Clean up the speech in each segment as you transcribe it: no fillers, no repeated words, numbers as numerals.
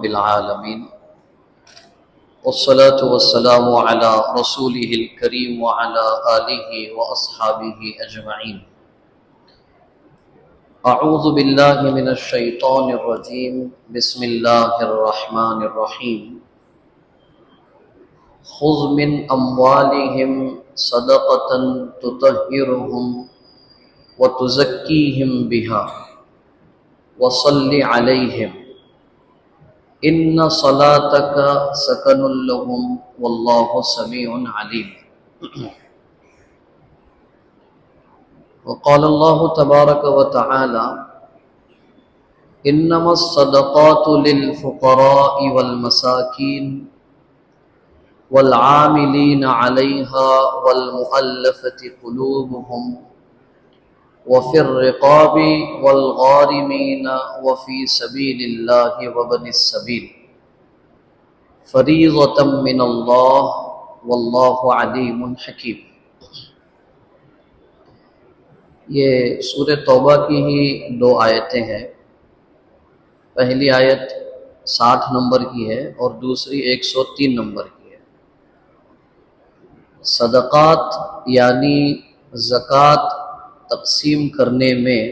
بالعالمین والصلاة والسلام على رسوله الكريم وعلى آله وأصحابه أجمعين. أعوذ بالله من الشيطان الرجيم. بسم الله الرحمن الرحيم. خذ من أموالهم صدقة تطهرهم وتزكيهم بها وصل عليهم ان صلاتك سكن لهم والله سميع عليم. وقال الله تبارك وتعالى انما الصدقات للفقراء والمساكين والعاملين عليها والمؤلفة قلوبهم وفي الرقاب والغارمين وفي سبيل الله وابن السبيل فریضۃ من اللہ واللہ علیم حکیم. یہ سورہ توبہ کی ہی دو آیتیں ہیں. پہلی آیت 60 نمبر کی ہے اور دوسری 103 نمبر کی ہے. صدقات یعنی زکوٰۃ تقسیم کرنے میں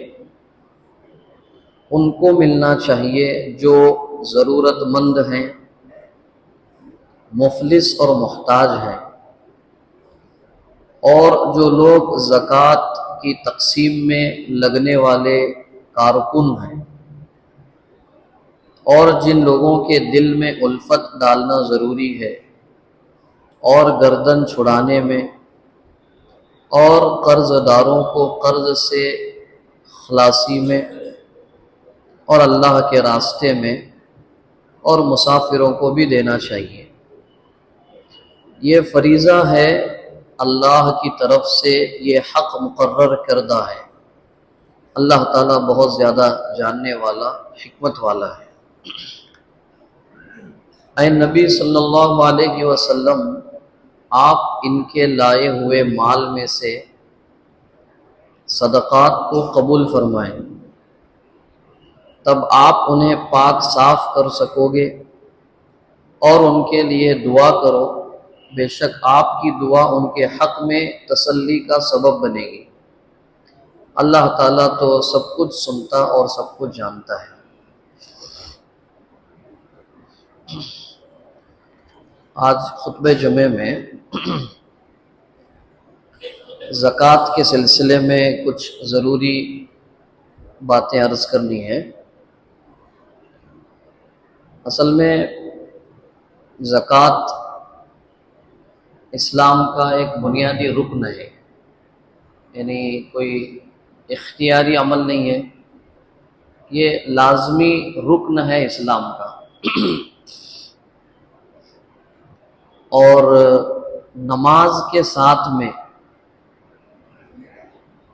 ان کو ملنا چاہیے جو ضرورت مند ہیں، مفلس اور محتاج ہیں، اور جو لوگ زکوٰۃ کی تقسیم میں لگنے والے کارکن ہیں، اور جن لوگوں کے دل میں الفت ڈالنا ضروری ہے اور گردن چھڑانے میں اور قرض داروں کو قرض سے خلاصی میں اور اللہ کے راستے میں اور مسافروں کو بھی دینا چاہیے. یہ فریضہ ہے اللہ کی طرف سے، یہ حق مقرر کردہ ہے. اللہ تعالیٰ بہت زیادہ جاننے والا، حکمت والا ہے. اے نبی صلی اللہ علیہ وسلم، آپ ان کے لائے ہوئے مال میں سے صدقات کو قبول فرمائیں، تب آپ انہیں پاک صاف کر سکو گے، اور ان کے لیے دعا کرو، بے شک آپ کی دعا ان کے حق میں تسلی کا سبب بنے گی. اللہ تعالیٰ تو سب کچھ سنتا اور سب کچھ جانتا ہے. آج خطبہ جمعہ میں زکوٰۃ کے سلسلے میں کچھ ضروری باتیں عرض کرنی ہیں. اصل میں زکوٰۃ اسلام کا ایک بنیادی رکن ہے، یعنی کوئی اختیاری عمل نہیں ہے، یہ لازمی رکن ہے اسلام کا. اور نماز کے ساتھ میں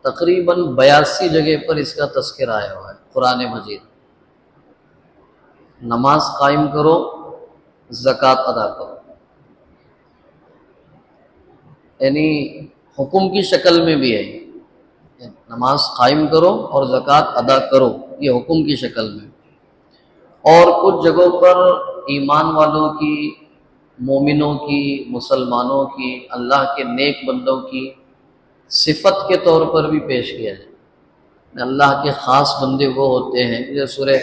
تقریباً 82 جگہ پر اس کا تذکرہ آیا ہوا ہے قرآن مجید. نماز قائم کرو، زکوٰۃ ادا کرو، یعنی حکم کی شکل میں بھی ہے. نماز قائم کرو اور زکوٰۃ ادا کرو، یہ حکم کی شکل میں. اور کچھ جگہوں پر ایمان والوں کی، مومنوں کی، مسلمانوں کی، اللہ کے نیک بندوں کی صفت کے طور پر بھی پیش کیا ہے. اللہ کے خاص بندے وہ ہوتے ہیں، جو سورہ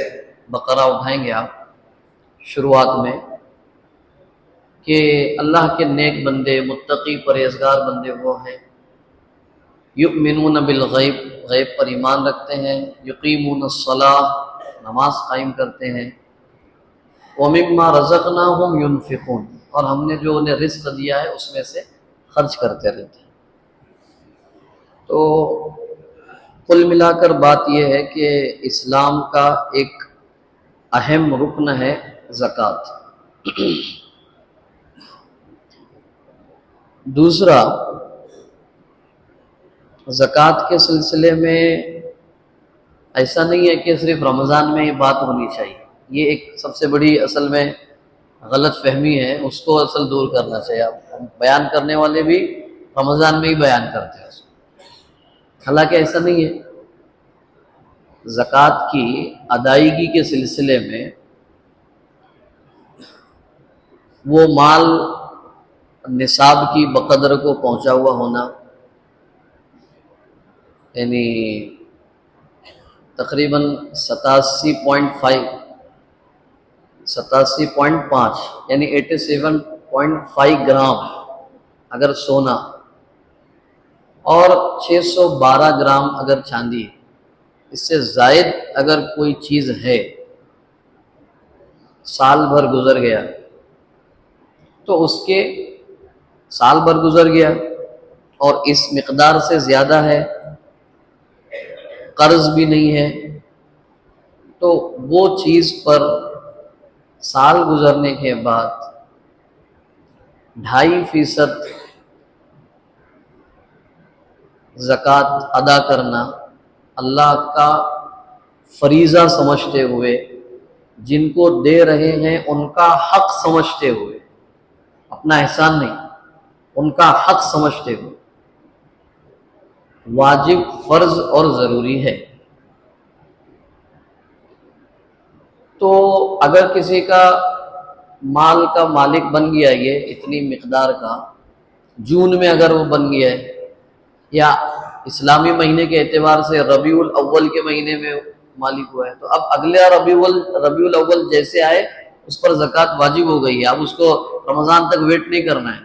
بقرہ اٹھائیں گے آپ شروعات میں، کہ اللہ کے نیک بندے، متقی پرہیزگار بندے وہ ہیں یؤمنون بالغیب، غیب پر ایمان رکھتے ہیں، یقیمون الصلاۃ، نماز قائم کرتے ہیں، ومما رزقناہم ینفقون، اور ہم نے جو انہیں رزق دیا ہے اس میں سے خرچ کرتے رہتے ہیں. تو کل ملا کر بات یہ ہے کہ اسلام کا ایک اہم رکن ہے زکوٰۃ. دوسرا، زکوٰۃ کے سلسلے میں ایسا نہیں ہے کہ صرف رمضان میں یہ بات ہونی چاہیے. یہ ایک سب سے بڑی اصل میں غلط فہمی ہے، اس کو اصل دور کرنا چاہیے. بیان کرنے والے بھی رمضان میں ہی بیان کرتے ہیں، حالانکہ ایسا نہیں ہے. زکوٰۃ کی ادائیگی کے سلسلے میں وہ مال نصاب کی بقدر کو پہنچا ہوا ہونا، یعنی تقریباً 87.5 یعنی 87.5 گرام اگر سونا اور 612 گرام اگر چاندی، اس سے زائد اگر کوئی چیز ہے، سال بھر گزر گیا تو اس کے سال بھر گزر گیا اور اس مقدار سے زیادہ ہے، قرض بھی نہیں ہے، تو وہ چیز پر سال گزرنے کے بعد 2.5% زکوٰۃ ادا کرنا اللہ کا فریضہ سمجھتے ہوئے، جن کو دے رہے ہیں ان کا حق سمجھتے ہوئے، اپنا احسان نہیں، ان کا حق سمجھتے ہوئے واجب، فرض اور ضروری ہے۔ تو اگر کسی کا مال کا مالک بن گیا یہ اتنی مقدار کا، جون میں اگر وہ بن گیا ہے یا اسلامی مہینے کے اعتبار سے ربیع الاول کے مہینے میں مالک ہوا ہے، تو اب اگلا ربیع الاول جیسے آئے اس پر زکوٰۃ واجب ہو گئی ہے، اب اس کو رمضان تک ویٹ نہیں کرنا ہے۔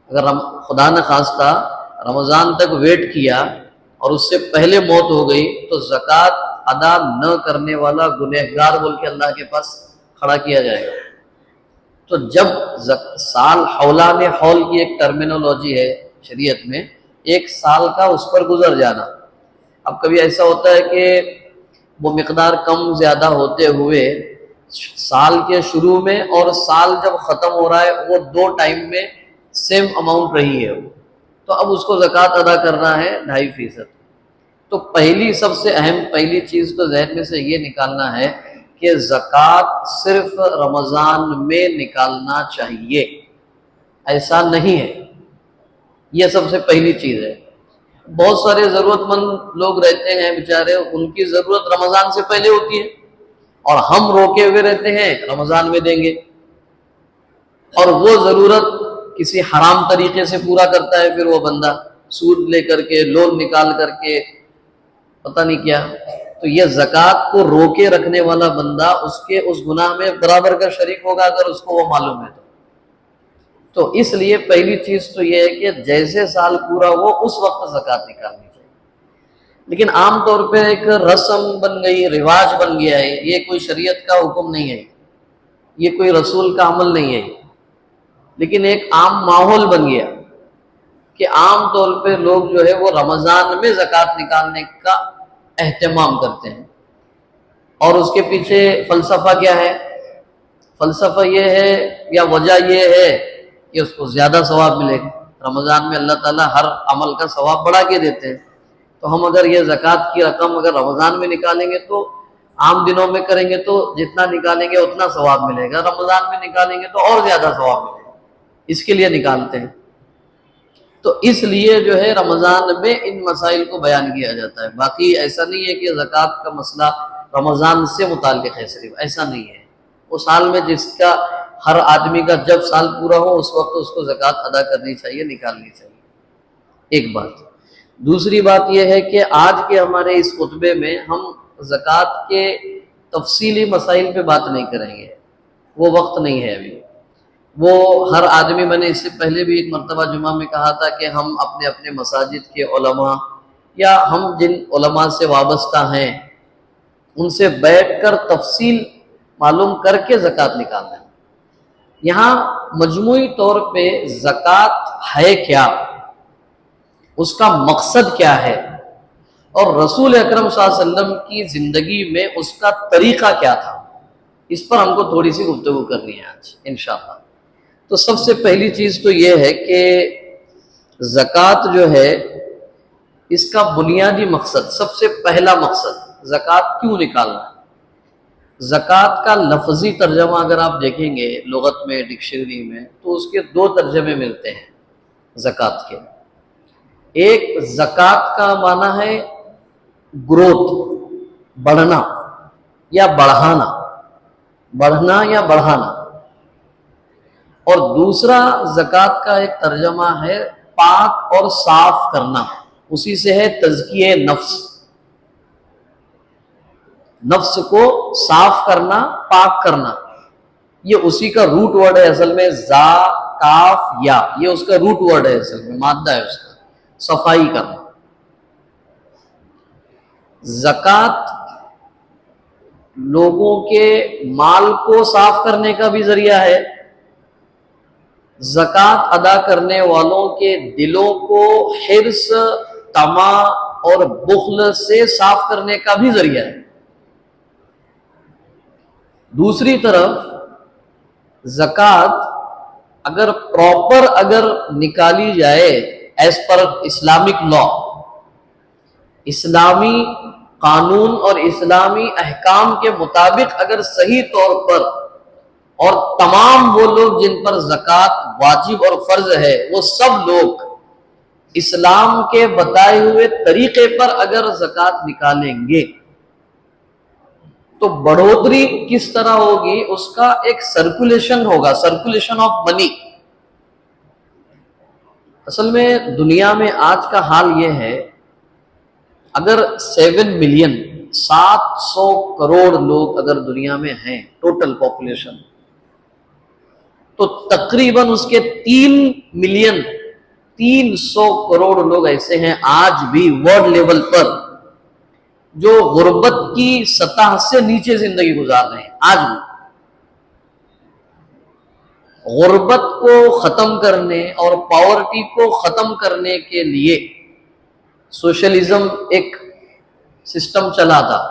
اگر خدا نخواستہ رمضان تک ویٹ کیا اور اس سے پہلے موت ہو گئی تو زکوٰۃ ادا نہ کرنے والا گنہگار بول کے اللہ کے پاس کھڑا کیا جائے گا۔ تو جب سال، حولان حول کی ایک ٹرمینولوجی ہے شریعت میں، ایک سال کا اس پر گزر جانا۔ اب کبھی ایسا ہوتا ہے کہ وہ مقدار کم زیادہ ہوتے ہوئے سال کے شروع میں اور سال جب ختم ہو رہا ہے وہ دو ٹائم میں سیم اماؤنٹ رہی ہے، تو اب اس کو زکوٰۃ ادا کرنا ہے 2.5%۔ تو سب سے اہم پہلی چیز تو ذہن میں سے یہ نکالنا ہے کہ زکوٰۃ صرف رمضان میں نکالنا چاہیے، ایسا نہیں ہے۔ یہ سب سے پہلی چیز ہے۔ بہت سارے ضرورت مند لوگ رہتے ہیں بیچارے، ان کی ضرورت رمضان سے پہلے ہوتی ہے اور ہم روکے ہوئے رہتے ہیں رمضان میں دیں گے، اور وہ ضرورت کسی حرام طریقے سے پورا کرتا ہے پھر وہ بندہ، سود لے کر کے، لون نکال کر کے، پتہ نہیں کیا۔ تو یہ زکوٰۃ کو روکے رکھنے والا بندہ اس کے اس گناہ میں برابر کا شریک ہوگا اگر اس کو وہ معلوم ہے تو اس لیے پہلی چیز تو یہ ہے کہ جیسے سال پورا ہو اس وقت زکوٰۃ نکالنی چاہیے۔ لیکن عام طور پہ ایک رسم بن گئی، رواج بن گیا ہے، یہ کوئی شریعت کا حکم نہیں ہے، یہ کوئی رسول کا عمل نہیں ہے، لیکن ایک عام ماحول بن گیا کہ عام طور پہ لوگ جو ہے وہ رمضان میں زکوٰۃ نکالنے کا اہتمام کرتے ہیں۔ اور اس کے پیچھے فلسفہ کیا ہے؟ فلسفہ یہ ہے یا وجہ یہ ہے کہ اس کو زیادہ ثواب ملے گا۔ رمضان میں اللہ تعالیٰ ہر عمل کا ثواب بڑھا کے دیتے ہیں، تو ہم اگر یہ زکوٰۃ کی رقم اگر رمضان میں نکالیں گے تو عام دنوں میں کریں گے تو جتنا نکالیں گے اتنا ثواب ملے گا، رمضان میں نکالیں گے تو اور زیادہ ثواب ملے گا، اس کے لیے نکالتے ہیں۔ تو اس لیے جو ہے رمضان میں ان مسائل کو بیان کیا جاتا ہے۔ باقی ایسا نہیں ہے کہ زکوٰۃ کا مسئلہ رمضان سے متعلق ہے صرف، ایسا نہیں ہے۔ وہ سال میں جس کا، ہر آدمی کا جب سال پورا ہو اس وقت اس کو زکوٰۃ ادا کرنی چاہیے، نکالنی چاہیے، ایک بات۔ دوسری بات یہ ہے کہ آج کے ہمارے اس خطبے میں ہم زکوٰۃ کے تفصیلی مسائل پہ بات نہیں کریں گے، وہ وقت نہیں ہے ابھی۔ وہ ہر آدمی، میں نے اس سے پہلے بھی ایک مرتبہ جمعہ میں کہا تھا کہ ہم اپنے اپنے مساجد کے علماء یا ہم جن علماء سے وابستہ ہیں ان سے بیٹھ کر تفصیل معلوم کر کے زکوٰۃ نکالنا ہے۔ یہاں مجموعی طور پہ زکوٰۃ ہے کیا، اس کا مقصد کیا ہے، اور رسول اکرم صلی اللہ علیہ وسلم کی زندگی میں اس کا طریقہ کیا تھا، اس پر ہم کو تھوڑی سی گفتگو کرنی ہے آج انشاءاللہ۔ تو سب سے پہلی چیز تو یہ ہے کہ زکوٰۃ جو ہے اس کا بنیادی مقصد، سب سے پہلا مقصد زکوٰۃ کیوں نکالنا ہے۔ زکوٰۃ کا لفظی ترجمہ اگر آپ دیکھیں گے لغت میں، ڈکشنری میں، تو اس کے دو ترجمے ملتے ہیں زکوٰۃ کے۔ ایک زکوٰۃ کا معنی ہے گروتھ، بڑھنا یا بڑھانا، بڑھنا یا بڑھانا. اور دوسرا زکوٰۃ کا ایک ترجمہ ہے پاک اور صاف کرنا، اسی سے ہے تزکیہ نفس. نفس کو صاف کرنا، پاک کرنا، یہ اسی کا روٹ ورڈ ہے اصل میں. زا کاف یا، یہ اس کا روٹ ورڈ ہے اصل میں، مادہ ہے اس کا، صفائی کرنا. زکوٰۃ لوگوں کے مال کو صاف کرنے کا بھی ذریعہ ہے، زکوٰۃ ادا کرنے والوں کے دلوں کو حرص، طمع اور بخل سے صاف کرنے کا بھی ذریعہ ہے. دوسری طرف زکوٰۃ اگر پراپر اگر نکالی جائے ایز پر اسلامک لا، اسلامی قانون اور اسلامی احکام کے مطابق اگر صحیح طور پر، اور تمام وہ لوگ جن پر زکوٰۃ واجب اور فرض ہے وہ سب لوگ اسلام کے بتائے ہوئے طریقے پر اگر زکوٰۃ نکالیں گے تو بڑھوتری کس طرح ہوگی؟ اس کا ایک سرکولیشن ہوگا، سرکولیشن آف منی. اصل میں دنیا میں آج کا حال یہ ہے، اگر 7 کروڑ لوگ اگر دنیا میں ہیں ٹوٹل پاپولیشن، تو تقریباً اس کے 300 کروڑ لوگ ایسے ہیں آج بھی ورلڈ لیول پر جو غربت کی سطح سے نیچے زندگی گزار رہے ہیں. آج بھی غربت کو ختم کرنے اور پاورٹی کو ختم کرنے کے لیے سوشلزم ایک سسٹم چلا تھا،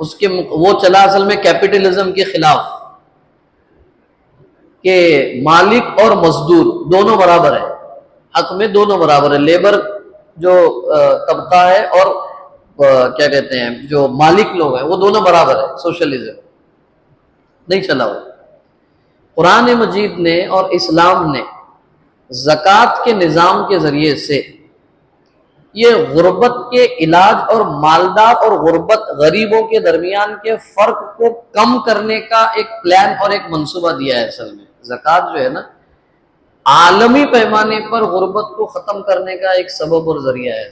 وہ چلا اصل میں کیپٹلزم کے خلاف، کہ مالک اور مزدور دونوں برابر ہے، حق میں دونوں برابر ہے. لیبر جو طبقہ ہے اور کیا کہتے ہیں جو مالک لوگ ہیں وہ دونوں برابر ہے. سوشلزم نہیں چلا ہوا. قرآن مجید نے اور اسلام نے زکوٰۃ کے نظام کے ذریعے سے یہ غربت کے علاج اور مالدار اور غربت غریبوں کے درمیان کے فرق کو کم کرنے کا ایک پلان اور ایک منصوبہ دیا ہے. اصل میں زکوٰۃ جو ہے نا عالمی پیمانے پر غربت کو ختم کرنے کا ایک سبب اور ذریعہ ہے.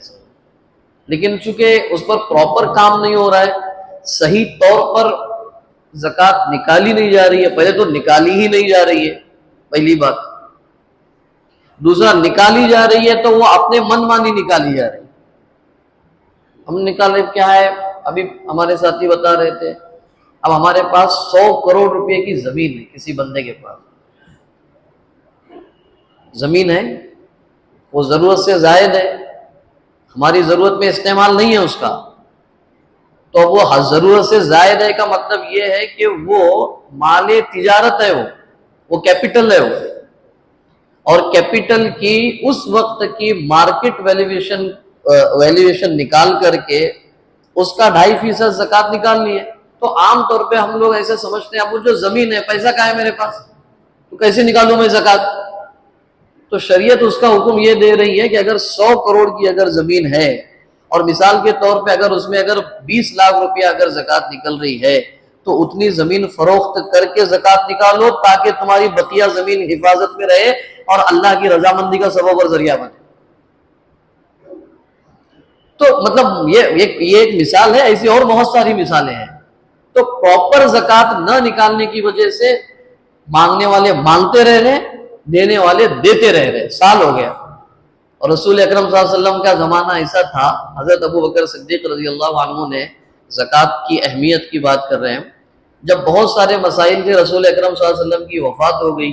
لیکن چونکہ اس پر پراپر کام نہیں ہو رہا ہے، صحیح طور پر زکوٰۃ نکالی نہیں جا رہی ہے. پہلے تو نکالی ہی نہیں جا رہی ہے، پہلی بات. دوسرا نکالی جا رہی ہے تو وہ اپنے من مانی نکالی جا رہی ہے. ہم نکالے کیا ہے، ابھی ہمارے ساتھی بتا رہے تھے، اب ہمارے پاس 100 کروڑ روپے کی زمین ہے، کسی بندے کے پاس زمین ہے، وہ ضرورت سے زائد ہے، ہماری ضرورت میں استعمال نہیں ہے اس کا، تو وہ ضرورت سے زائد ہے کا مطلب یہ ہے کہ وہ مال تجارت ہے، وہ کیپٹل ہے وہ. اور کیپٹل کی اس وقت کی مارکیٹ ویلیویشن نکال کر کے اس کا 2.5% زکوٰۃ نکالنی ہے. تو عام طور پہ ہم لوگ ایسے سمجھتے ہیں اب وہ جو زمین ہے، پیسہ کہاں ہے میرے پاس، تو کیسے نکالوں میں زکوٰۃ؟ تو شریعت اس کا حکم یہ دے رہی ہے کہ اگر 100 کروڑ کی اگر زمین ہے اور مثال کے طور پہ اگر اس میں اگر 20 لاکھ روپیہ اگر زکوٰۃ نکل رہی ہے تو اتنی زمین فروخت کر کے زکوٰۃ نکالو تاکہ تمہاری بقیہ زمین حفاظت میں رہے اور اللہ کی رضامندی کا سبب اور ذریعہ بنے. تو مطلب یہ ایک مثال ہے، ایسی اور بہت ساری مثالیں ہیں. تو پراپر زکوٰۃ نہ نکالنے کی وجہ سے مانگنے والے مانگتے رہ رہے، دینے والے دیتے رہ رہے. سال ہو گیا اور رسول اکرم صلی اللہ علیہ وسلم کا زمانہ ایسا تھا، حضرت ابو بکر صدیق رضی اللہ عنہ نے زکوٰۃ کی اہمیت کی بات کر رہے ہیں، جب بہت سارے مسائل تھے، رسول اکرم صلی اللہ علیہ وسلم کی وفات ہو گئی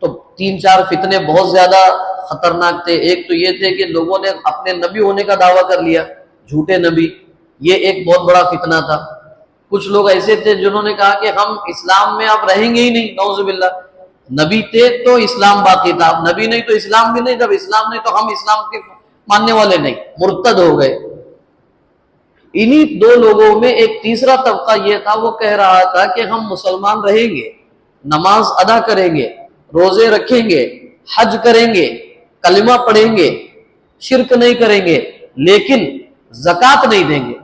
تو 3-4 فتنے بہت زیادہ خطرناک تھے. ایک تو یہ تھے کہ لوگوں نے اپنے نبی ہونے کا دعویٰ کر لیا، جھوٹے نبی، یہ ایک بہت بڑا فتنہ تھا. کچھ لوگ ایسے تھے جنہوں نے کہا کہ ہم اسلام میں اب رہیں گے ہی نہیں، نعوذ باللہ. نبی تھے تو اسلام باقی تھا، اب نبی نہیں تو اسلام بھی نہیں، جب اسلام نہیں تو ہم اسلام کے ماننے والے نہیں، مرتد ہو گئے. انہی 2 لوگوں میں ایک تیسرا طبقہ یہ تھا، وہ کہہ رہا تھا کہ ہم مسلمان رہیں گے، نماز ادا کریں گے، روزے رکھیں گے، حج کریں گے، کلمہ پڑھیں گے، شرک نہیں کریں گے، لیکن زکوٰۃ نہیں دیں گے.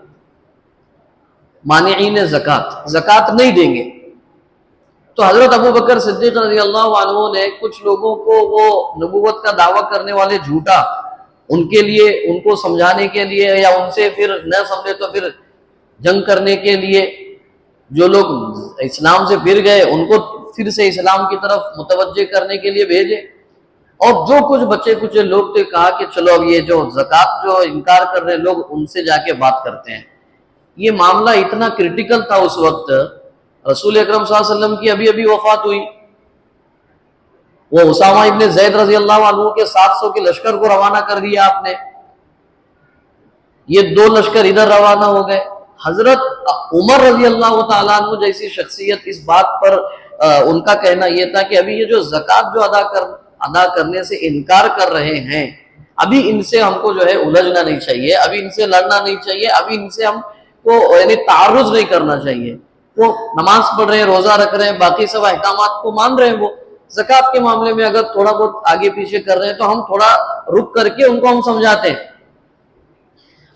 مانعین زکات، زکات نہیں دیں گے. تو حضرت ابو بکر صدیق رضی اللہ عنہ نے کچھ لوگوں کو وہ نبوت کا دعویٰ کرنے والے جھوٹا، ان کے لیے، ان کو سمجھانے کے لیے، یا ان سے پھر نہ سمجھے تو پھر جنگ کرنے کے لیے، جو لوگ اسلام سے پھر گئے ان کو پھر سے اسلام کی طرف متوجہ کرنے کے لیے بھیجے. اور جو کچھ بچے کچھ لوگ تھے کہا کہ چلو اب یہ جو زکوٰۃ جو انکار کر رہے لوگ ان سے جا کے بات کرتے ہیں. یہ معاملہ اتنا کرٹیکل تھا اس وقت. رسول اکرم صلی اللہ علیہ وسلم کی ابھی ابھی وفات ہوئی. وہ اسامہ ابن زید رضی اللہ عنہ کے 700 کے لشکر کو روانہ کر دیا آپ نے. یہ 2 لشکر ادھر روانہ ہو گئے. حضرت عمر رضی اللہ تعالیٰ عنہ جیسی شخصیت اس بات پر ان کا کہنا یہ تھا کہ ابھی یہ جو زکوٰۃ جو ادا کرنے سے انکار کر رہے ہیں، ابھی ان سے ہم کو جو ہے الجھنا نہیں چاہیے، ابھی ان سے لڑنا نہیں چاہیے، ابھی ان سے ہم کو یعنی تعرض نہیں کرنا چاہیے. وہ نماز پڑھ رہے ہیں، روزہ رکھ رہے ہیں، باقی سب احکامات کو مان رہے ہیں. وہ زکوٰۃ کے معاملے میں اگر تھوڑا بہت آگے پیچھے کر رہے ہیں تو ہم تھوڑا رک کر کے ان کو ہم سمجھاتے ہیں.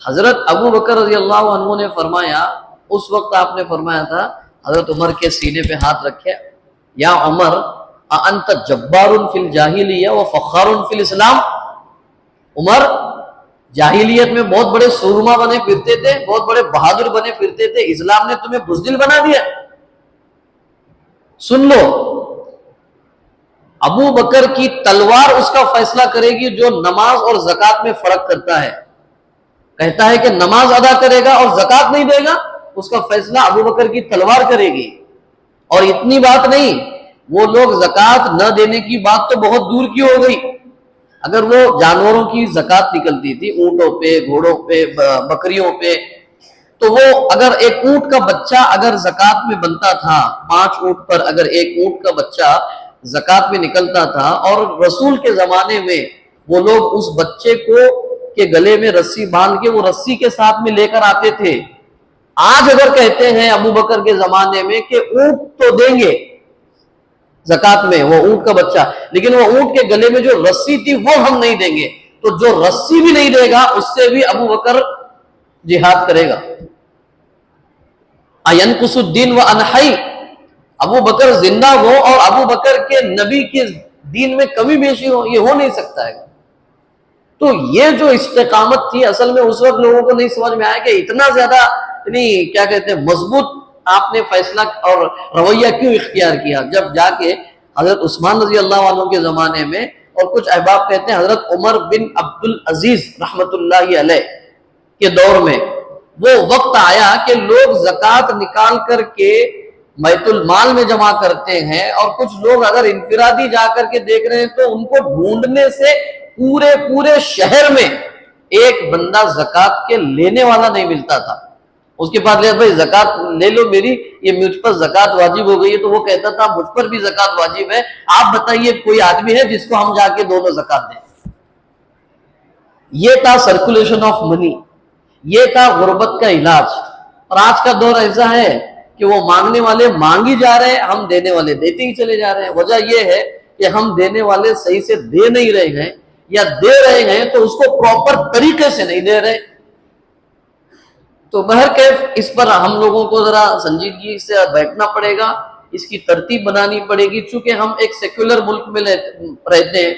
حضرت ابو بکر رضی اللہ عنہ نے فرمایا، اس وقت آپ نے فرمایا تھا، حضرت عمر کے سینے پہ ہاتھ رکھے، یا عمر انت جبار فی الجاہلیہ و فخار فی الاسلام. عمر جاہلیت میں بہت بڑے سورما بنے پھرتے تھے، بہت بڑے بہادر بنے پھرتے تھے، اسلام نے تمہیں بزدل بنا دیا. سن لو، ابو بکر کی تلوار اس کا فیصلہ کرے گی جو نماز اور زکوٰۃ میں فرق کرتا ہے. کہتا ہے کہ نماز ادا کرے گا اور زکوٰۃ نہیں دے گا، اس کا فیصلہ ابو بکر کی تلوار کرے گی. اور اتنی بات نہیں، وہ لوگ زکوٰۃ نہ دینے کی بات تو بہت دور کی ہو گئی. اگر وہ جانوروں کی زکوٰۃ نکلتی تھی، اونٹوں پہ، گھوڑوں پہ، بکریوں پہ، تو وہ اگر ایک اونٹ کا بچہ اگر زکوٰۃ میں بنتا تھا، 5 اونٹ پر اگر ایک اونٹ کا بچہ زکوٰۃ میں نکلتا تھا، اور رسول کے زمانے میں وہ لوگ اس بچے کو کے گلے میں رسی باندھ کے وہ رسی کے ساتھ میں لے کر آتے تھے. آج اگر کہتے ہیں ابو بکر کے زمانے میں کہ اونٹ تو دیں گے زکوٰۃ میں، وہ اونٹ کا بچہ، لیکن وہ اونٹ کے گلے میں جو رسی تھی وہ ہم نہیں دیں گے، تو جو رسی بھی نہیں دے گا اس سے بھی ابو بکر جہاد کرے گا. اینقص الدین و انحی، ابو بکر زندہ ہو اور ابو بکر کے نبی کے دین میں کمی بیشی ہو، یہ ہو نہیں سکتا ہے. تو یہ جو استقامت تھی، اصل میں اس وقت لوگوں کو نہیں سمجھ میں آیا کہ اتنا زیادہ یعنی کیا کہتے ہیں مضبوط آپ نے فیصلہ اور رویہ کیوں اختیار کیا. جب جا کے حضرت عثمان رضی اللہ عنہ کے زمانے میں، اور کچھ احباب کہتے ہیں حضرت عمر بن عبد العزیز رحمت اللہ علیہ کے دور میں وہ وقت آیا کہ لوگ زکوٰۃ نکال کر کے بیت المال میں جمع کرتے ہیں، اور کچھ لوگ اگر انفرادی جا کر کے دیکھ رہے ہیں تو ان کو ڈھونڈنے سے پورے شہر میں ایک بندہ زکوٰۃ کے لینے والا نہیں ملتا تھا. اس کے پاس بھائی زکوٰۃ لے لو میری، یہ مجھ پر زکوٰۃ واجب ہو گئی ہے. تو وہ کہتا تھا مجھ پر بھی زکوٰۃ واجب ہے، آپ بتائیے کوئی آدمی ہے جس کو ہم جا کے دونوں زکوٰۃ دیں. یہ تھا سرکولیشن آف منی، یہ تھا غربت کا علاج. اور آج کا دور ایسا ہے کہ وہ مانگنے والے مانگی جا رہے ہیں، ہم دینے والے دیتے ہی چلے جا رہے ہیں. وجہ یہ ہے کہ ہم دینے والے صحیح سے دے نہیں رہے ہیں، یا دے رہے ہیں تو اس کو پراپر طریقے سے نہیں دے رہے. تو بہرکیف اس پر ہم لوگوں کو ذرا سنجیدگی سے بیٹھنا پڑے گا، اس کی ترتیب بنانی پڑے گی. چونکہ ہم ایک سیکولر ملک میں رہتے ہیں،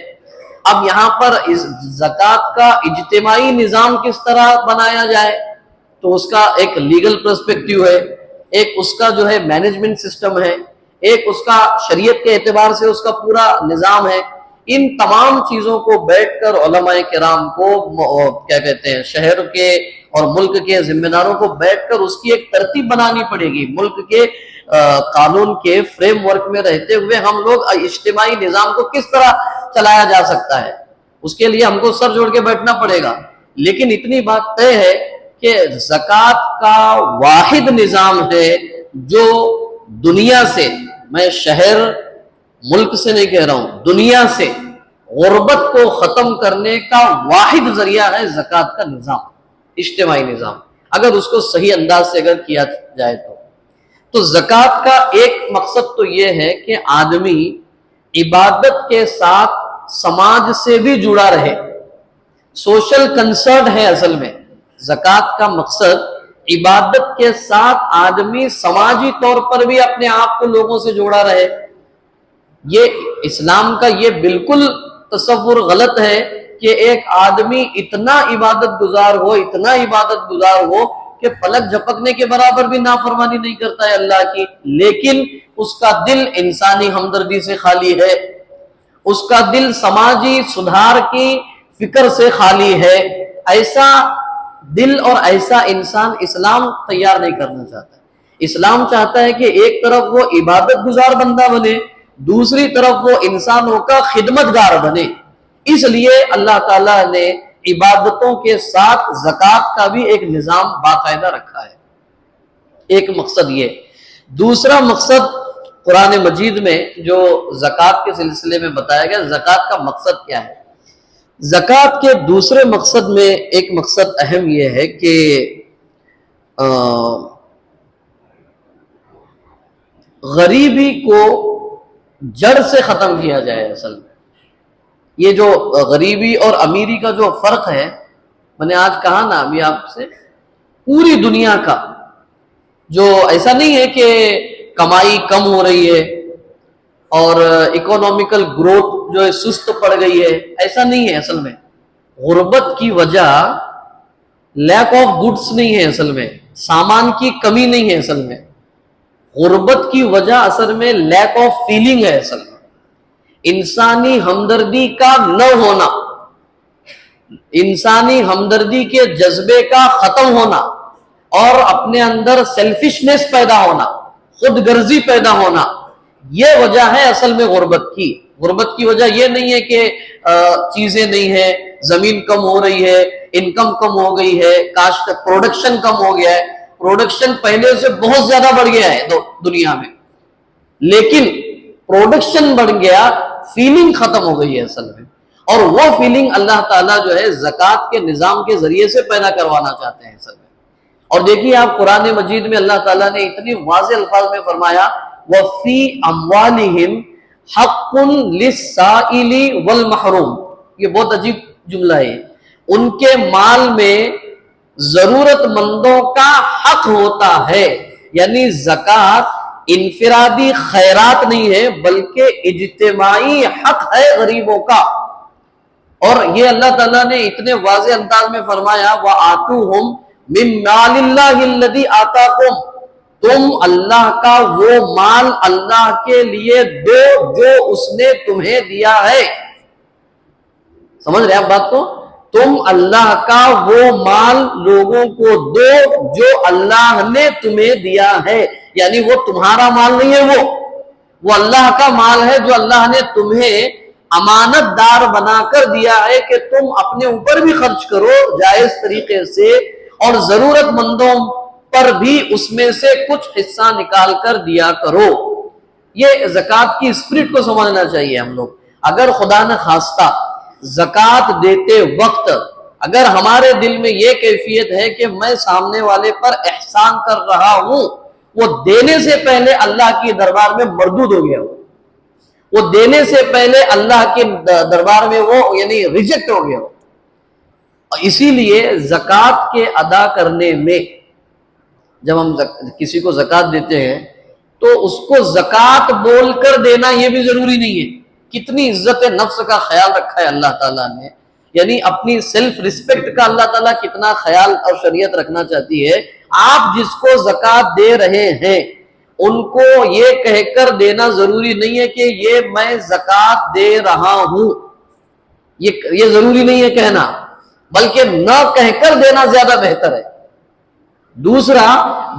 اب یہاں پر اس زکوٰۃ کا اجتماعی نظام کس طرح بنایا جائے، تو اس کا ایک لیگل پرسپیکٹیو ہے، ایک اس کا جو ہے مینجمنٹ سسٹم ہے، ایک اس کا شریعت کے اعتبار سے اس کا پورا نظام ہے. ان تمام چیزوں کو بیٹھ کر علماء کرام کو کیا کہتے ہیں شہر کے اور ملک کے ذمہ داروں کو بیٹھ کر اس کی ایک ترتیب بنانی پڑے گی. ملک کے قانون کے فریم ورک میں رہتے ہوئے ہم لوگ اجتماعی نظام کو کس طرح چلایا جا سکتا ہے، اس کے لیے ہم کو سر جوڑ کے بیٹھنا پڑے گا. لیکن اتنی بات طے ہے کہ زکوٰۃ کا واحد نظام ہے جو دنیا سے، میں شہر ملک سے نہیں کہہ رہا ہوں، دنیا سے غربت کو ختم کرنے کا واحد ذریعہ ہے زکوٰۃ کا نظام، اجتماعی نظام. اگر اس کو صحیح انداز سے اگر کیا جائے تو زکوٰۃ کا ایک مقصد تو یہ ہے کہ آدمی عبادت کے ساتھ سماج سے بھی جڑا رہے، سوشل کنسرن ہے. اصل میں زکوٰۃ کا مقصد عبادت کے ساتھ آدمی سماجی طور پر بھی اپنے آپ کو لوگوں سے جوڑا رہے. یہ اسلام کا یہ بالکل تصور غلط ہے کہ ایک آدمی اتنا عبادت گزار ہو کہ پلک جھپکنے کے برابر بھی نافرمانی نہیں کرتا ہے اللہ کی، لیکن اس کا دل انسانی ہمدردی سے خالی ہے، اس کا دل سماجی سدھار کی فکر سے خالی ہے. ایسا دل اور ایسا انسان اسلام تیار نہیں کرنا چاہتا. اسلام چاہتا ہے کہ ایک طرف وہ عبادت گزار بندہ بنے، دوسری طرف وہ انسانوں کا خدمتگار بنے. اس لیے اللہ تعالیٰ نے عبادتوں کے ساتھ زکوٰۃ کا بھی ایک نظام باقاعدہ رکھا ہے. ایک مقصد یہ. دوسرا مقصد قرآن مجید میں جو زکوٰۃ کے سلسلے میں بتایا گیا، زکوٰۃ کا مقصد کیا ہے؟ زکوٰۃ کے دوسرے مقصد میں ایک مقصد اہم یہ ہے کہ غریبی کو جڑ سے ختم کیا جائے. اصل میں یہ جو غریبی اور امیری کا جو فرق ہے، میں نے آج کہا نا ابھی آپ سے، پوری دنیا کا جو ایسا نہیں ہے کہ کمائی کم ہو رہی ہے اور اکنامیکل گروتھ جو ہے سست پڑ گئی ہے، ایسا نہیں ہے. اصل میں غربت کی وجہ لیک آف گڈس نہیں ہے، اصل میں سامان کی کمی نہیں ہے. اصل میں غربت کی وجہ اصل میں لیک آف فیلنگ ہے. اصل میں انسانی ہمدردی کا نہ ہونا، انسانی ہمدردی کے جذبے کا ختم ہونا اور اپنے اندر سیلفشنس پیدا ہونا، خود غرضی پیدا ہونا، یہ وجہ ہے اصل میں غربت کی. غربت کی وجہ یہ نہیں ہے کہ چیزیں نہیں ہیں، زمین کم ہو رہی ہے، انکم کم ہو گئی ہے، کاشت پروڈکشن کم ہو گیا ہے. پروڈکشن پہلے سے بہت زیادہ بڑھ گیا ہے دنیا میں، لیکن پروڈکشن بڑھ گیا، فیلنگ ختم ہو گئی ہے اصل میں. اور وہ فیلنگ اللہ تعالیٰ جو ہے زکوٰۃ کے نظام کے ذریعے سے پیدا کروانا چاہتے ہیں اصل میں. اور دیکھیے آپ قرآن مجید میں اللہ تعالیٰ نے اتنی واضح الفاظ میں فرمایا وَفِي أَمْوَالِهِمْ حَقٌّ لِلسَّائِلِ وَالْمَحْرُومِ. یہ بہت عجیب جملہ ہے. ان کے مال میں ضرورت مندوں کا حق ہوتا ہے. یعنی زکوٰۃ انفرادی خیرات نہیں ہے بلکہ اجتماعی حق ہے غریبوں کا. اور یہ اللہ تعالیٰ نے اتنے واضح انداز میں فرمایا وَآتُوهُمْ مِن مَالِ اللَّهِ الَّذِي آتَاكُمْ. تم اللہ کا وہ مال اللہ کے لیے دو جو اس نے تمہیں دیا ہے. سمجھ رہے آپ بات کو؟ تم اللہ کا وہ مال لوگوں کو دو جو اللہ نے تمہیں دیا ہے. یعنی وہ تمہارا مال نہیں ہے، وہ اللہ کا مال ہے جو اللہ نے تمہیں امانت دار بنا کر دیا ہے کہ تم اپنے اوپر بھی خرچ کرو جائز طریقے سے، اور ضرورت مندوں پر بھی اس میں سے کچھ حصہ نکال کر دیا کرو. یہ زکوٰۃ کی اسپرٹ کو سمجھنا چاہیے ہم لوگ. اگر خدا نہ خواستہ زکوٰۃ دیتے وقت اگر ہمارے دل میں یہ کیفیت ہے کہ میں سامنے والے پر احسان کر رہا ہوں، وہ دینے سے پہلے اللہ کے دربار میں مردود ہو گیا ہو، وہ دینے سے پہلے اللہ کے دربار میں وہ یعنی ریجیکٹ ہو گیا ہو. اسی لیے زکوٰۃ کے ادا کرنے میں جب ہم کسی کو زکوٰۃ دیتے ہیں تو اس کو زکوٰۃ بول کر دینا یہ بھی ضروری نہیں ہے. کتنی عزت نفس کا خیال رکھا ہے اللہ تعالیٰ نے، یعنی اپنی سیلف ریسپیکٹ کا اللہ تعالیٰ کتنا خیال اور شریعت رکھنا چاہتی ہے. آپ جس کو زکوٰۃ دے رہے ہیں ان کو یہ کہہ کر دینا ضروری نہیں ہے کہ یہ میں زکوٰۃ دے رہا ہوں، یہ ضروری نہیں ہے کہنا، بلکہ نہ کہہ کر دینا زیادہ بہتر ہے. دوسرا،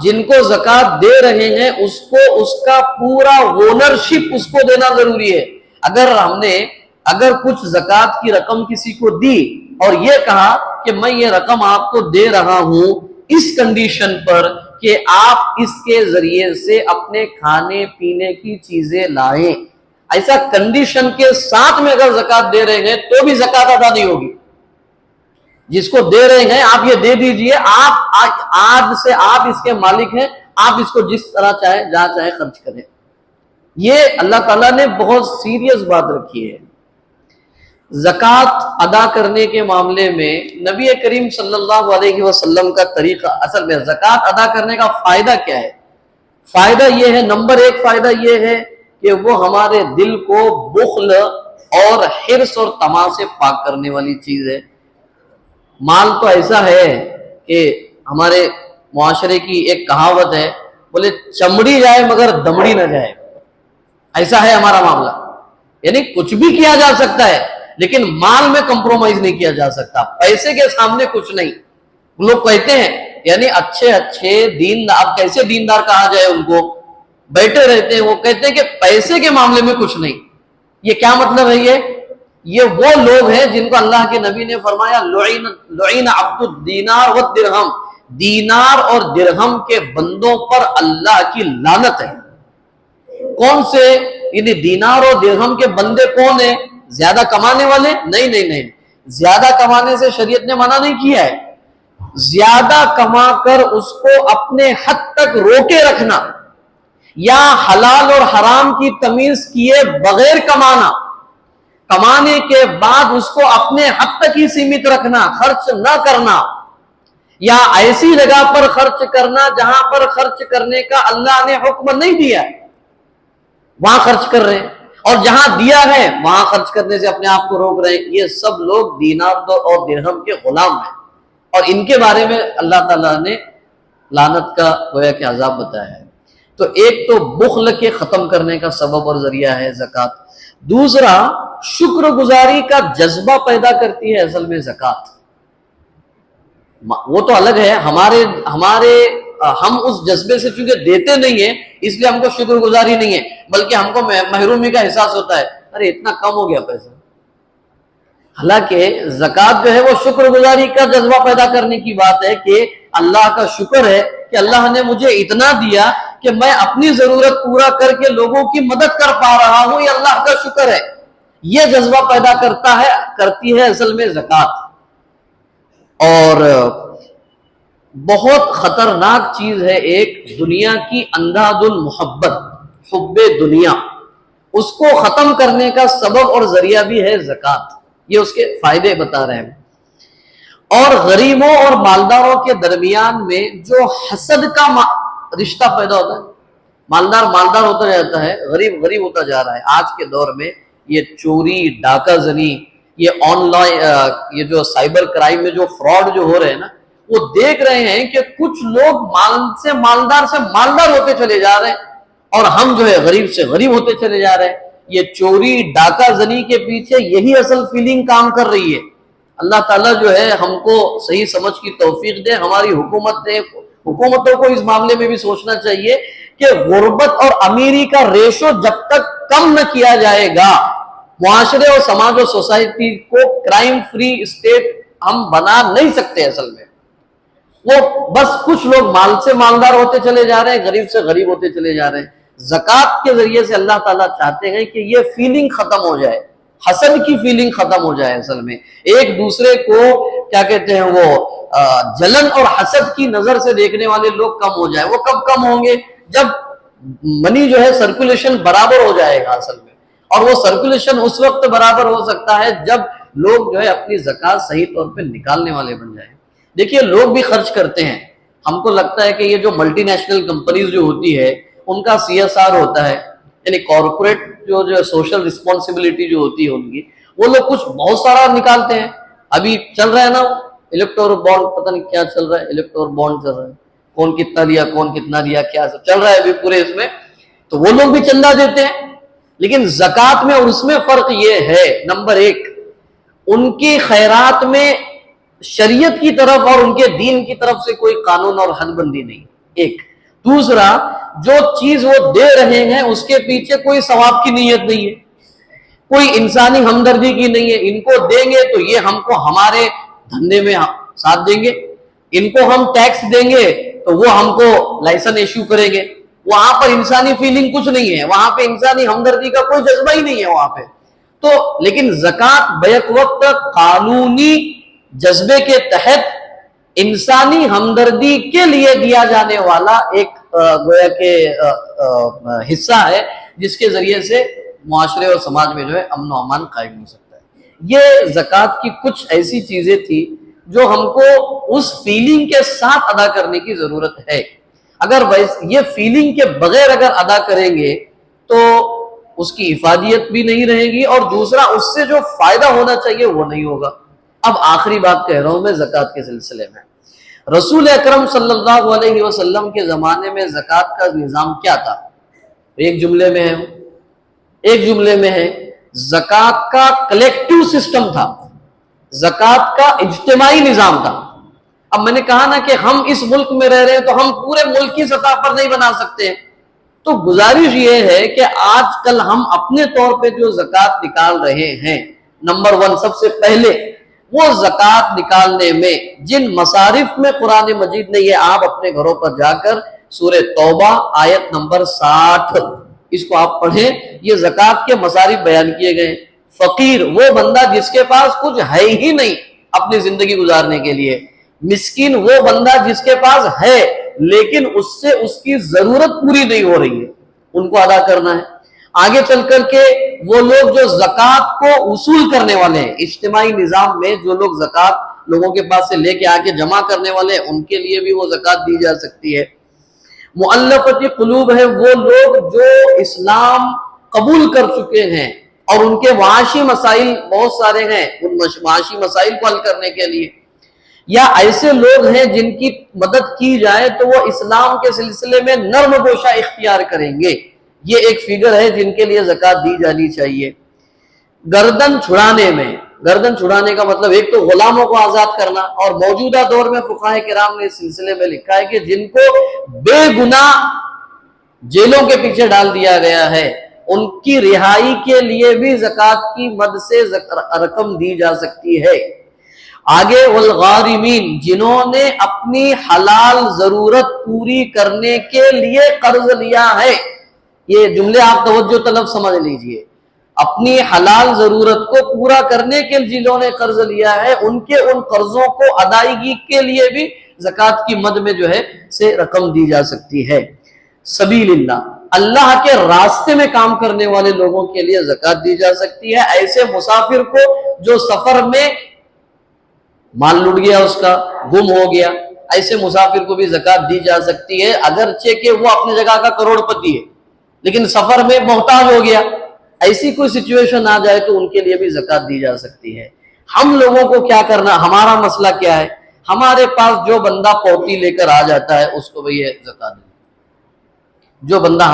جن کو زکوٰۃ دے رہے ہیں اس کو اس کا پورا اونرشپ اس کو دینا ضروری ہے. اگر کچھ زکوٰۃ کی رقم کسی کو دی اور یہ کہا کہ میں یہ رقم آپ کو دے رہا ہوں اس کنڈیشن پر کہ آپ اس کے ذریعے سے اپنے کھانے پینے کی چیزیں لائیں، ایسا کنڈیشن کے ساتھ میں اگر زکوٰۃ دے رہے ہیں تو بھی زکوٰۃ ادا نہیں ہوگی. جس کو دے رہے ہیں آپ یہ دے دیجئے، آپ آج سے آپ اس کے مالک ہیں، آپ اس کو جس طرح چاہے جہاں چاہے خرچ کریں. یہ اللہ تعالیٰ نے بہت سیریس بات رکھی ہے. زکوٰۃ ادا کرنے کے معاملے میں نبی کریم صلی اللہ علیہ وسلم کا طریقہ، اصل میں زکوٰۃ ادا کرنے کا فائدہ کیا ہے؟ فائدہ یہ ہے، نمبر ایک فائدہ یہ ہے کہ وہ ہمارے دل کو بخل اور حرص اور طمع سے پاک کرنے والی چیز ہے۔ مال تو ایسا ہے کہ ہمارے معاشرے کی ایک کہاوت ہے، بولے چمڑی جائے مگر دمڑی نہ جائے، ایسا ہے ہمارا معاملہ۔ یعنی کچھ بھی کیا جا سکتا ہے لیکن مال میں کمپرومائز نہیں کیا جا سکتا، پیسے کے سامنے کچھ نہیں۔ لوگ کہتے ہیں یعنی اچھے دین، اب کیسے دیندار کہا جائے ان کو، بیٹھے رہتے ہیں، وہ کہتے ہیں کہ پیسے کے معاملے میں کچھ نہیں۔ یہ کیا مطلب ہے؟ یہ وہ لوگ ہیں جن کو اللہ کے نبی نے فرمایا لعین عبد الدینار والدرہم، دینار اور درہم کے بندوں پر اللہ کی لعنت ہے۔ کون سے؟ یعنی دینار اور درہم کے بندے کون ہیں؟ زیادہ کمانے والے؟ نہیں، زیادہ کمانے سے شریعت نے منع نہیں کیا ہے، زیادہ کما کر اس کو اپنے حد تک روکے رکھنا، یا حلال اور حرام کی تمیز کیے بغیر کمانا، کمانے کے بعد اس کو اپنے حد تک ہی سیمت رکھنا، خرچ نہ کرنا، یا ایسی جگہ پر خرچ کرنا جہاں پر خرچ کرنے کا اللہ نے حکم نہیں دیا ہے، وہاں خرچ کر رہے ہیں، اور جہاں دیا ہے وہاں خرچ کرنے سے اپنے آپ کو روک رہے ہیں۔ یہ سب لوگ دینار اور درہم کے غلام ہیں، اور ان کے بارے میں اللہ تعالیٰ نے لعنت کا گویا کہ عذاب بتایا ہے۔ تو ایک تو بخل کے ختم کرنے کا سبب اور ذریعہ ہے زکوٰۃ، دوسرا شکر گزاری کا جذبہ پیدا کرتی ہے اصل میں زکوٰۃ۔ وہ تو الگ ہے، ہم اس جذبے سے چونکہ دیتے نہیں ہیں اس لیے ہم کو شکر گزاری نہیں ہے، بلکہ ہم کو محرومی کا احساس ہوتا ہے، ارے اتنا کم ہو گیا پیسہ۔ حالانکہ زکوٰۃ جو ہے وہ شکر گزاری کا جذبہ پیدا کرنے کی بات ہے کہ اللہ کا شکر ہے کہ اللہ نے مجھے اتنا دیا کہ میں اپنی ضرورت پورا کر کے لوگوں کی مدد کر پا رہا ہوں، یہ اللہ کا شکر ہے۔ یہ جذبہ پیدا کرتی ہے اصل میں زکوٰۃ۔ اور بہت خطرناک چیز ہے ایک دنیا کی اندھاد المحبت، حب دنیا، اس کو ختم کرنے کا سبب اور ذریعہ بھی ہے زکوٰۃ۔ یہ اس کے فائدے بتا رہے ہیں۔ اور غریبوں اور مالداروں کے درمیان میں جو حسد کا رشتہ پیدا ہوتا ہے، مالدار ہوتا جاتا ہے، غریب ہوتا جا رہا ہے۔ آج کے دور میں یہ چوری، ڈاکہ زنی، یہ آن لائن، یہ جو سائبر کرائم میں جو فراڈ جو ہو رہے ہیں نا، وہ دیکھ رہے ہیں کہ کچھ لوگ مالدار ہوتے چلے جا رہے ہیں، اور ہم جو ہے غریب سے غریب ہوتے چلے جا رہے ہیں۔ یہ چوری، ڈاکہ زنی کے پیچھے یہی اصل فیلنگ کام کر رہی ہے۔ اللہ تعالیٰ جو ہے ہم کو صحیح سمجھ کی توفیق دے۔ ہماری حکومتوں کو اس معاملے میں بھی سوچنا چاہیے کہ غربت اور امیری کا ریشو جب تک کم نہ کیا جائے گا، معاشرے اور سماج اور سوسائٹی کو کرائم فری اسٹیٹ ہم بنا نہیں سکتے۔ اصل میں وہ بس کچھ لوگ مال سے مالدار ہوتے چلے جا رہے ہیں، غریب سے غریب ہوتے چلے جا رہے ہیں۔ زکوٰۃ کے ذریعے سے اللہ تعالیٰ چاہتے ہیں کہ یہ فیلنگ ختم ہو جائے، حسد کی فیلنگ ختم ہو جائے، اصل میں ایک دوسرے کو کیا کہتے ہیں وہ جلن اور حسد کی نظر سے دیکھنے والے لوگ کم ہو جائے۔ وہ کب کم ہوں گے؟ جب منی جو ہے سرکولیشن برابر ہو جائے گا اصل میں، اور وہ سرکولیشن اس وقت برابر ہو سکتا ہے جب لوگ جو ہے اپنی زکوٰۃ صحیح طور پہ نکالنے والے بن جائیں۔ دیکھیے لوگ بھی خرچ کرتے ہیں، ہم کو لگتا ہے کہ یہ جو ملٹی نیشنل کمپنیز جو ہوتی ہے ان کا CSR ہوتا ہے، یعنی کارپوریٹ جو سوشل رسپانسبلٹی جو ہوتی ہے ان کی، وہ لوگ کچھ بہت سارا نکالتے ہیں۔ ابھی چل رہا ہے نا الیکٹور بانڈ، پتہ نہیں کیا چل رہا ہے، الیکٹور بانڈ چل رہا ہے، کون کتنا دیا کون کتنا دیا، کیا سب چل رہا ہے ابھی پورے اس میں، تو وہ لوگ بھی چندہ دیتے ہیں۔ لیکن زکوٰۃ میں اور اس میں فرق یہ ہے، نمبر ایک، ان کی خیرات میں شریعت کی طرف اور ان کے دین کی طرف سے کوئی قانون اور حد بندی نہیں، ایک۔ دوسرا، جو چیز وہ دے رہے ہیں اس کے پیچھے کوئی ثواب کی نیت نہیں ہے، کوئی انسانی ہمدردی کی نہیں ہے۔ ان کو دیں گے تو یہ ہم کو ہمارے دھندے میں ساتھ دیں گے، ان کو ہم ٹیکس دیں گے تو وہ ہم کو لائسنس ایشو کریں گے۔ وہاں پر انسانی فیلنگ کچھ نہیں ہے، وہاں پہ انسانی ہمدردی کا کوئی جذبہ ہی نہیں ہے وہاں پہ تو۔ لیکن زکوٰۃ بیک وقت قانونی جذبے کے تحت انسانی ہمدردی کے لیے دیا جانے والا ایک گویا کہ حصہ ہے، جس کے ذریعے سے معاشرے اور سماج میں جو ہے امن و امان قائم ہو سکتا ہے۔ یہ زکوٰۃ کی کچھ ایسی چیزیں تھی جو ہم کو اس فیلنگ کے ساتھ ادا کرنے کی ضرورت ہے. اگر یہ فیلنگ کے بغیر اگر ادا کریں گے تو اس کی افادیت بھی نہیں رہے گی، اور دوسرا اس سے جو فائدہ ہونا چاہیے وہ نہیں ہوگا. اب آخری بات کہہ رہا ہوں میں زکوٰۃ کے سلسلے میں. رسول اکرم صلی اللہ علیہ وسلم کے زمانے میں زکوٰۃ کا نظام کیا تھا؟ ایک جملے میں ہے زکوٰۃ کا کلیکٹیو سسٹم تھا، زکوٰۃ کا اجتماعی نظام تھا. اب میں نے کہا نا کہ ہم اس ملک میں رہ رہے ہیں تو ہم پورے ملک کی سطح پر نہیں بنا سکتے، تو گزارش یہ ہے کہ آج کل ہم اپنے طور پہ جو زکوٰۃ نکال رہے ہیں، نمبر 1 سب سے پہلے وہ زکوٰۃ نکالنے میں جن مصارف میں قرآن مجید نے، یہ آپ اپنے گھروں پر جا کر سورہ توبہ آیت نمبر 60 اس کو آپ پڑھیں، یہ زکوٰۃ کے مصارف بیان کیے گئے. فقیر وہ بندہ جس کے پاس کچھ ہے ہی نہیں اپنی زندگی گزارنے کے لیے، مسکین وہ بندہ جس کے پاس ہے لیکن اس سے اس کی ضرورت پوری نہیں ہو رہی ہے، ان کو ادا کرنا ہے. آگے چل کر کے وہ لوگ جو زکوٰۃ کو وصول کرنے والے ہیں، اجتماعی نظام میں جو لوگ زکوٰۃ لوگوں کے پاس سے لے کے آ کے جمع کرنے والے ہیں، ان کے لیے بھی وہ زکوٰۃ دی جا سکتی ہے. مؤلفۃ قلوب ہے وہ لوگ جو اسلام قبول کر چکے ہیں اور ان کے معاشی مسائل بہت سارے ہیں، ان معاشی مسائل کو حل کرنے کے لیے، یا ایسے لوگ ہیں جن کی مدد کی جائے تو وہ اسلام کے سلسلے میں نرم گوشہ اختیار کریں گے. یہ ایک فگر ہے جن کے لیے زکوٰۃ دی جانی چاہیے. گردن چھڑانے کا مطلب ایک تو غلاموں کو آزاد کرنا، اور موجودہ دور میں فقہائے کرام نے اس سلسلے میں لکھا ہے کہ جن کو بے گناہ جیلوں کے پیچھے ڈال دیا گیا ہے ان کی رہائی کے لیے بھی زکوٰۃ کی مد سے رقم دی جا سکتی ہے. آگے والغارمین جنہوں نے اپنی حلال ضرورت پوری کرنے کے لیے قرض لیا ہے، یہ جملے آپ توجہ طلب سمجھ لیجئے، اپنی حلال ضرورت کو پورا کرنے کے لیے جنہوں نے قرض لیا ہے ان کے ان قرضوں کو ادائیگی کے لیے بھی زکوٰۃ کی مد میں جو ہے سے رقم دی جا سکتی ہے. سبیل اللہ کے راستے میں کام کرنے والے لوگوں کے لیے زکوٰۃ دی جا سکتی ہے. ایسے مسافر کو جو سفر میں مال لٹ گیا، اس کا گم ہو گیا، ایسے مسافر کو بھی زکوٰۃ دی جا سکتی ہے، اگرچہ کہ وہ اپنی جگہ کا کروڑ پتی ہے لیکن سفر میں محتاج ہو گیا. ایسی کوئی سچویشن آ جائے تو ان کے لیے بھی زکوٰۃ دی جا سکتی ہے. ہم لوگوں کو کیا کرنا، ہمارا مسئلہ کیا ہے؟ ہمارے پاس جو بندہ پوٹی لے کر آ جاتا ہے اس کو بھی زکوٰۃ دے. جو بندہ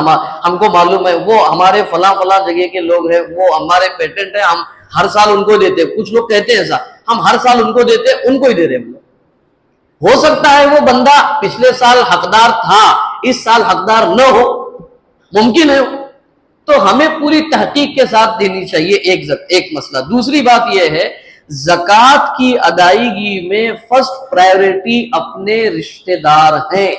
ہم کو معلوم ہے وہ ہمارے فلاں جگہ کے لوگ ہیں، وہ ہمارے پیٹنٹ ہیں، ہم ہر سال ان کو دیتے. کچھ لوگ کہتے ہیں ایسا، ہم ہر سال ان کو دیتے، ان کو ہی دے رہے ہیں. ہو سکتا ہے وہ بندہ پچھلے سال حقدار تھا، اس سال حقدار نہ ہو، ممکن ہے. تو ہمیں پوری تحقیق کے ساتھ دینی چاہیے. ایک مسئلہ. دوسری بات یہ ہے زکوٰۃ کی ادائیگی میں فرسٹ پرائیورٹی اپنے رشتہ دار ہیں.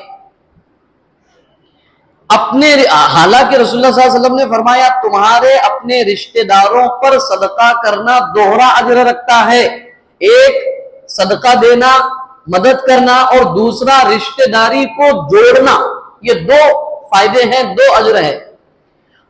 حالانکہ رسول اللہ صلی اللہ علیہ وسلم نے فرمایا تمہارے اپنے رشتہ داروں پر صدقہ کرنا دوہرا اجر رکھتا ہے. ایک صدقہ دینا، مدد کرنا، اور دوسرا رشتہ داری کو جوڑنا. یہ 2 فائدے ہیں، 2 اجر ہیں.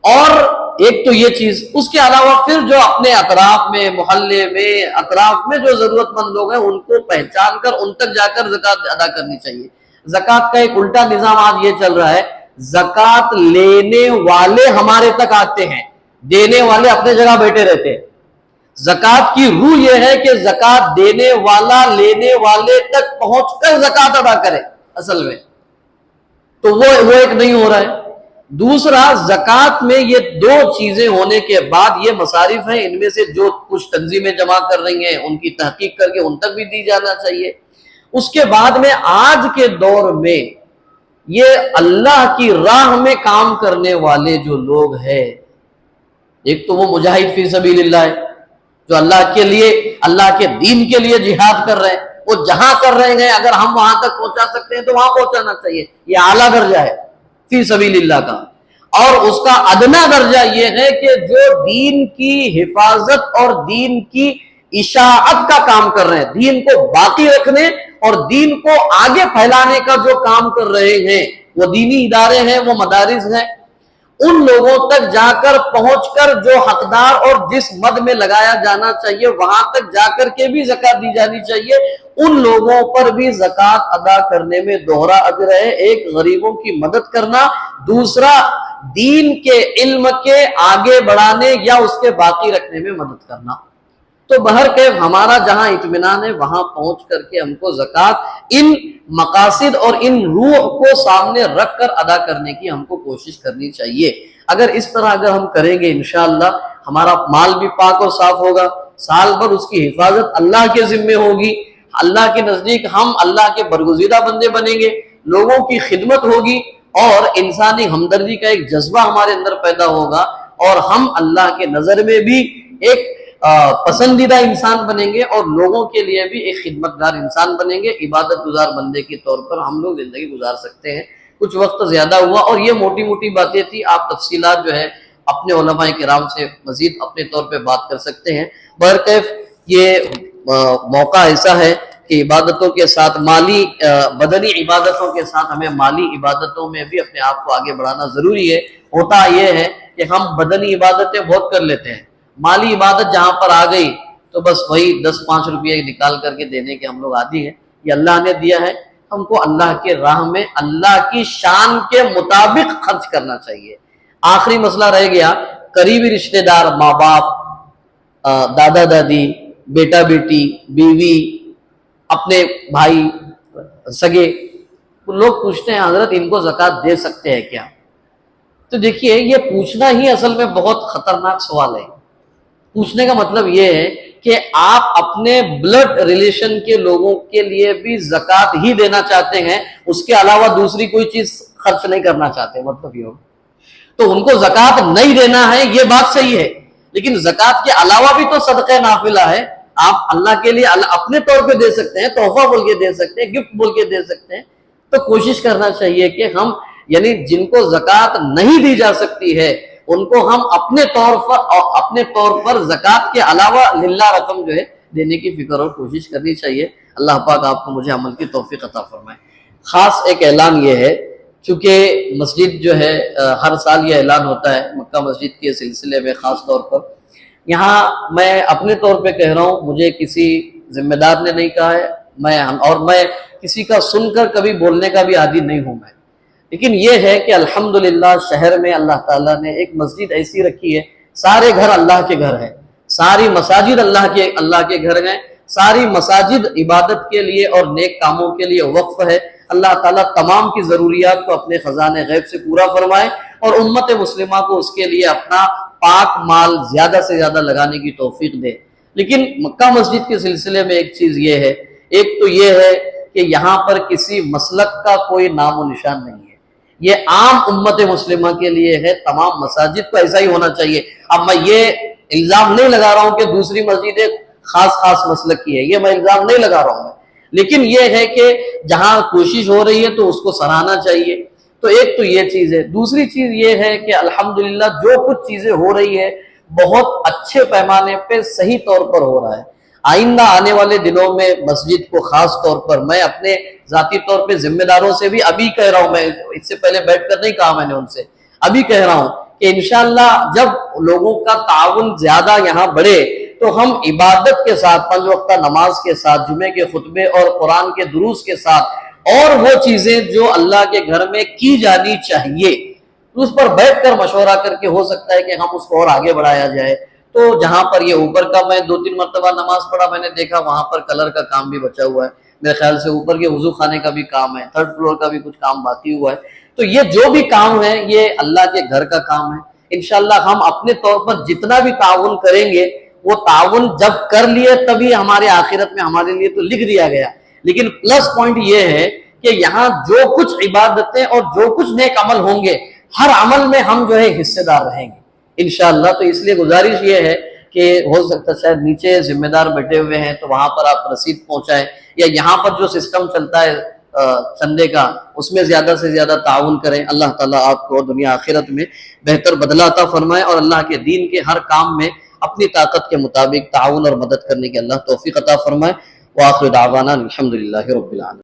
اور ایک تو یہ چیز، اس کے علاوہ پھر جو اپنے اطراف میں، محلے میں، اطراف میں جو ضرورت مند لوگ ہیں ان کو پہچان کر ان تک جا کر زکوٰۃ ادا کرنی چاہیے. زکوٰۃ کا ایک الٹا نظام آج یہ چل رہا ہے، زکوٰۃ لینے والے ہمارے تک آتے ہیں، دینے والے اپنے جگہ بیٹھے رہتے ہیں. زکوٰۃ کی روح یہ ہے کہ زکوٰۃ دینے والا لینے والے تک پہنچ کر زکوٰۃ ادا کرے. اصل میں تو وہ ایک نہیں ہو رہا ہے. دوسرا، زکوٰۃ میں یہ 2 چیزیں ہونے کے بعد یہ مصارف ہیں، ان میں سے جو کچھ تنظیمیں جمع کر رہی ہیں ان کی تحقیق کر کے ان تک بھی دی جانا چاہیے. اس کے بعد میں آج کے دور میں یہ اللہ کی راہ میں کام کرنے والے جو لوگ ہیں، ایک تو وہ مجاہد فی سبیل اللہ ہے جو اللہ کے لیے، اللہ کے دین کے لیے جہاد کر رہے ہیں. وہ جہاں کر رہے ہیں اگر ہم وہاں تک پہنچا سکتے ہیں تو وہاں پہنچانا چاہیے. یہ اعلیٰ درجہ ہے فی سبیل اللہ کا. اور اس کا ادنا درجہ یہ ہے کہ جو دین کی حفاظت اور دین کی اشاعت کا کام کر رہے ہیں، دین کو باقی رکھنے اور دین کو آگے پھیلانے کا جو کام کر رہے ہیں، وہ دینی ادارے ہیں، وہ مدارس ہیں. ان لوگوں تک جا کر پہنچ کر جو حقدار اور جس مد میں لگایا جانا چاہیے وہاں تک جا کر کے بھی زکوٰۃ دی جانی چاہیے. ان لوگوں پر بھی زکوٰۃ ادا کرنے میں دوہرا اجر ہے. ایک غریبوں کی مدد کرنا, دوسرا دین کے علم کے آگے بڑھانے یا اس کے باقی رکھنے میں مدد کرنا. تو بہرکیف ہمارا جہاں اطمینان ہے وہاں پہنچ کر کے ہم کو زکوٰۃ ان مقاصد اور ان روح کو سامنے رکھ کر ادا کرنے کی ہم کو کوشش کرنی چاہیے. اگر اس طرح اگر ہم کریں گے انشاءاللہ ہمارا مال بھی پاک اور صاف ہوگا, سال بھر اس کی حفاظت اللہ کے ذمے ہوگی, اللہ کے نزدیک ہم اللہ کے برگزیدہ بندے بنیں گے, لوگوں کی خدمت ہوگی اور انسانی ہمدردی کا ایک جذبہ ہمارے اندر پیدا ہوگا اور ہم اللہ کے نظر میں بھی ایک پسندیدہ انسان بنیں گے اور لوگوں کے لیے بھی ایک خدمت گار انسان بنیں گے. عبادت گزار بندے کے طور پر ہم لوگ زندگی گزار سکتے ہیں. کچھ وقت زیادہ ہوا اور یہ موٹی موٹی باتیں تھی, آپ تفصیلات جو ہے اپنے علماء کرام سے مزید اپنے طور پہ بات کر سکتے ہیں. بہرکیف یہ موقع ایسا ہے کہ عبادتوں کے ساتھ مالی بدنی عبادتوں کے ساتھ ہمیں مالی عبادتوں میں بھی اپنے آپ کو آگے بڑھانا ضروری ہے. ہوتا یہ ہے کہ ہم بدنی عبادتیں بہت کر لیتے ہیں, مالی عبادت جہاں پر آ گئی تو بس وہی 10-5 روپے نکال کر کے دینے کے ہم لوگ عادی ہیں. یہ اللہ نے دیا ہے, ہم کو اللہ کے راہ میں اللہ کی شان کے مطابق خرچ کرنا چاہیے. آخری مسئلہ رہ گیا قریبی رشتہ دار, ماں باپ, دادا دادی, بیٹا بیٹی, بیوی, اپنے بھائی سگے. لوگ پوچھتے ہیں حضرت ان کو زکوٰۃ دے سکتے ہیں کیا؟ تو دیکھیے یہ پوچھنا ہی اصل میں بہت خطرناک سوال ہے. پوچھنے کا مطلب یہ ہے کہ آپ اپنے بلڈ ریلیشن کے لوگوں کے لیے بھی زکوٰۃ ہی دینا چاہتے ہیں, اس کے علاوہ دوسری کوئی چیز خرچ نہیں کرنا چاہتے, مطلب یہ ہو تو ان کو زکوٰۃ نہیں دینا ہے, یہ بات صحیح ہے. لیکن زکوٰۃ کے علاوہ بھی تو صدقہ نافلہ ہے, آپ اللہ کے لیے اپنے طور پہ دے سکتے ہیں, تحفہ بول کے دے سکتے ہیں, گفٹ بول کے دے سکتے ہیں. تو کوشش کرنا چاہیے کہ ہم یعنی جن کو زکوٰۃ نہیں دی جا سکتی ہے ان کو ہم اپنے طور پر زکوٰۃ کے علاوہ للہ رقم جو ہے دینے کی فکر اور کوشش کرنی چاہیے. اللہ پاک آپ کو مجھے عمل کی توفیق عطا فرمائے. خاص ایک اعلان یہ ہے, چونکہ مسجد جو ہے ہر سال یہ اعلان ہوتا ہے مکہ مسجد کے سلسلے میں, خاص طور پر یہاں میں اپنے طور پہ کہہ رہا ہوں, مجھے کسی ذمہ دار نے نہیں کہا ہے, میں کسی کا سن کر کبھی بولنے کا بھی عادی نہیں ہوں میں. لیکن یہ ہے کہ الحمدللہ شہر میں اللہ تعالیٰ نے ایک مسجد ایسی رکھی ہے, سارے گھر اللہ کے گھر ہیں, ساری مساجد اللہ کے گھر ہیں, ساری مساجد عبادت کے لیے اور نیک کاموں کے لیے وقف ہے. اللہ تعالیٰ تمام کی ضروریات کو اپنے خزانے غیب سے پورا فرمائے اور امت مسلمہ کو اس کے لیے اپنا پاک مال زیادہ سے زیادہ لگانے کی توفیق دے. لیکن مکہ مسجد کے سلسلے میں ایک چیز یہ ہے, ایک تو یہ ہے کہ یہاں پر کسی مسلک کا کوئی نام و نشان نہیں ہے, یہ عام امت مسلمہ کے لیے ہے, تمام مساجد کو ایسا ہی ہونا چاہیے. اب میں یہ الزام نہیں لگا رہا ہوں کہ دوسری مسجدیں خاص مسلک کی ہے, یہ میں الزام نہیں لگا رہا ہوں, لیکن یہ ہے کہ جہاں کوشش ہو رہی ہے تو اس کو سراہنا چاہیے. تو ایک تو یہ چیز ہے. دوسری چیز یہ ہے کہ الحمدللہ جو کچھ چیزیں ہو رہی ہے بہت اچھے پیمانے پہ صحیح طور پر ہو رہا ہے. آئندہ آنے والے دنوں میں مسجد کو خاص طور پر میں اپنے ذاتی طور پہ ذمہ داروں سے بھی ابھی کہہ رہا ہوں, میں اس سے پہلے بیٹھ کر نہیں کہا میں نے ان سے, ابھی کہہ رہا ہوں کہ انشاءاللہ جب لوگوں کا تعاون زیادہ یہاں بڑھے تو ہم عبادت کے ساتھ, 5 وقتہ نماز کے ساتھ, جمعے کے خطبے اور قرآن کے دروس کے ساتھ اور وہ چیزیں جو اللہ کے گھر میں کی جانی چاہیے اس پر بیٹھ کر مشورہ کر کے ہو سکتا ہے کہ ہم اس کو اور آگے بڑھایا جائے. تو جہاں پر یہ اوپر کا میں 2-3 مرتبہ نماز پڑھا, میں نے دیکھا وہاں پر کلر کا کام بھی بچا ہوا ہے, میرے خیال سے اوپر کے وضو خانے کا بھی کام ہے, 3rd فلور کا بھی کچھ کام باقی ہوا ہے. تو یہ جو بھی کام ہے یہ اللہ کے گھر کا کام ہے. انشاءاللہ ہم اپنے طور پر جتنا بھی تعاون کریں گے وہ تعاون جب کر لیے تبھی ہمارے آخرت میں ہمارے لیے تو لکھ دیا گیا. لیکن پلس پوائنٹ یہ ہے کہ یہاں جو کچھ عبادتیں اور جو کچھ نیک عمل ہوں گے ہر عمل میں ہم جو ہے حصے دار رہیں گے انشاءاللہ. تو اس لیے گزارش یہ ہے کہ ہو سکتا ہے شاید نیچے ذمہ دار بیٹھے ہوئے ہیں تو وہاں پر آپ رسید پہنچائیں, یا یہاں پر جو سسٹم چلتا ہے چندے کا اس میں زیادہ سے زیادہ تعاون کریں. اللہ تعالیٰ آپ کو دنیا آخرت میں بہتر بدلہ عطا فرمائے اور اللہ کے دین کے ہر کام میں اپنی طاقت کے مطابق تعاون اور مدد کرنے کی اللہ توفیق عطا فرمائے. وآخر دعوانا الحمدللہ رب العالمین.